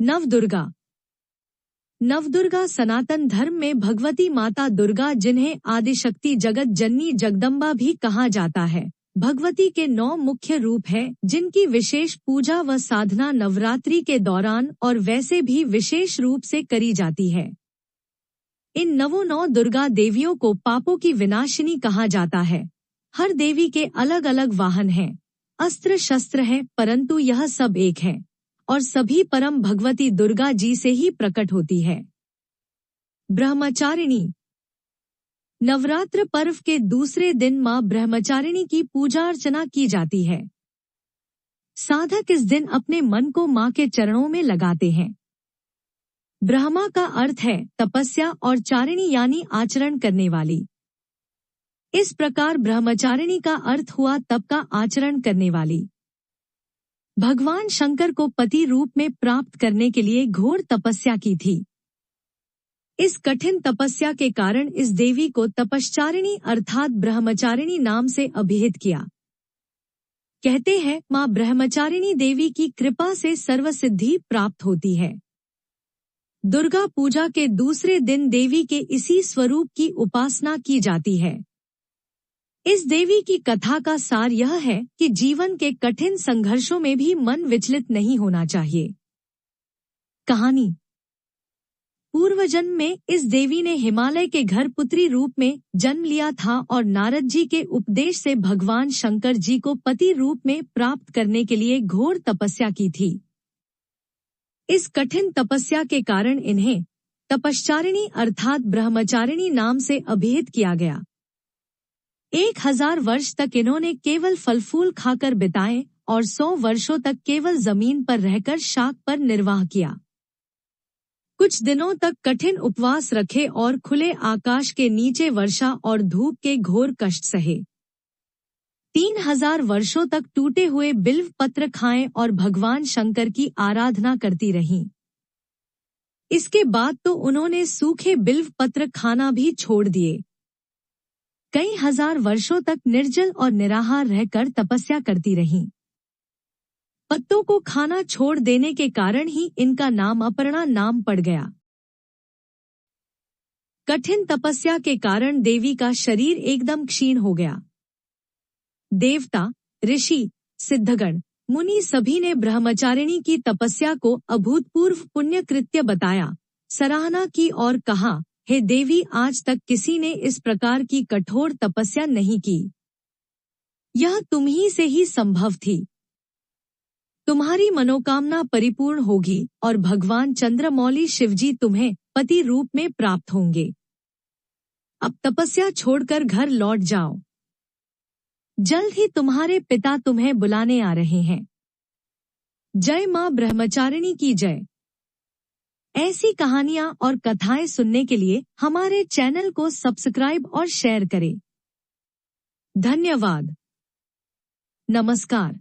नवदुर्गा। नवदुर्गा सनातन धर्म में भगवती माता दुर्गा, जिन्हें आदिशक्ति, जगत जननी, जगदम्बा भी कहा जाता है, भगवती के 9 मुख्य रूप हैं, जिनकी विशेष पूजा व साधना नवरात्रि के दौरान और वैसे भी विशेष रूप से करी जाती है। इन नवों 9 दुर्गा देवियों को पापों की विनाशिनी कहा जाता है। हर देवी के अलग अलग वाहन हैं, अस्त्र शस्त्र हैं, परंतु यह सब एक है और सभी परम भगवती दुर्गा जी से ही प्रकट होती है। ब्रह्मचारिणी। नवरात्र पर्व के दूसरे दिन मां ब्रह्मचारिणी की पूजा अर्चना की जाती है। साधक इस दिन अपने मन को मां के चरणों में लगाते हैं। ब्रह्मा का अर्थ है तपस्या और चारिणी यानी आचरण करने वाली। इस प्रकार ब्रह्मचारिणी का अर्थ हुआ तप का आचरण करने वाली। भगवान शंकर को पति रूप में प्राप्त करने के लिए घोर तपस्या की थी। इस कठिन तपस्या के कारण इस देवी को तपश्चारिणी अर्थात ब्रह्मचारिणी नाम से अभिहित किया। कहते हैं मां ब्रह्मचारिणी देवी की कृपा से सर्वसिद्धि प्राप्त होती है। दुर्गा पूजा के दूसरे दिन देवी के इसी स्वरूप की उपासना की जाती है। इस देवी की कथा का सार यह है कि जीवन के कठिन संघर्षों में भी मन विचलित नहीं होना चाहिए। कहानी। पूर्व जन्म में इस देवी ने हिमालय के घर पुत्री रूप में जन्म लिया था और नारद जी के उपदेश से भगवान शंकर जी को पति रूप में प्राप्त करने के लिए घोर तपस्या की थी। इस कठिन तपस्या के कारण इन्हें तपश्चारिणी अर्थात ब्रह्मचारिणी नाम से अभिहित किया गया। 1000 वर्ष तक इन्होंने केवल फल फूल खाकर बिताए और 100 वर्षों तक केवल जमीन पर रहकर शाक पर निर्वाह किया। कुछ दिनों तक कठिन उपवास रखे और खुले आकाश के नीचे वर्षा और धूप के घोर कष्ट सहे। 3000 वर्षों तक टूटे हुए बिल्व पत्र खाएं और भगवान शंकर की आराधना करती रहीं। इसके बाद तो उन्होंने सूखे बिल्व पत्र खाना भी छोड़ दिए। कई हजार वर्षों तक निर्जल और निराहार रहकर तपस्या करती रहीं। पत्तों को खाना छोड़ देने के कारण ही इनका नाम अपर्णा नाम पड़ गया। कठिन तपस्या के कारण देवी का शरीर एकदम क्षीण हो गया। देवता, ऋषि, सिद्धगण, मुनि सभी ने ब्रह्मचारिणी की तपस्या को अभूतपूर्व पुण्य कृत्य बताया, सराहना की और कहा, हे देवी, आज तक किसी ने इस प्रकार की कठोर तपस्या नहीं की। यह तुम ही से ही संभव थी। तुम्हारी मनोकामना परिपूर्ण होगी और भगवान चंद्रमौली शिवजी तुम्हें पति रूप में प्राप्त होंगे। अब तपस्या छोड़कर घर लौट जाओ। जल्द ही तुम्हारे पिता तुम्हें बुलाने आ रहे हैं। जय मां ब्रह्मचारिणी की जय। ऐसी कहानियां और कथाएं सुनने के लिए हमारे चैनल को सब्सक्राइब और शेयर करें। धन्यवाद। नमस्कार।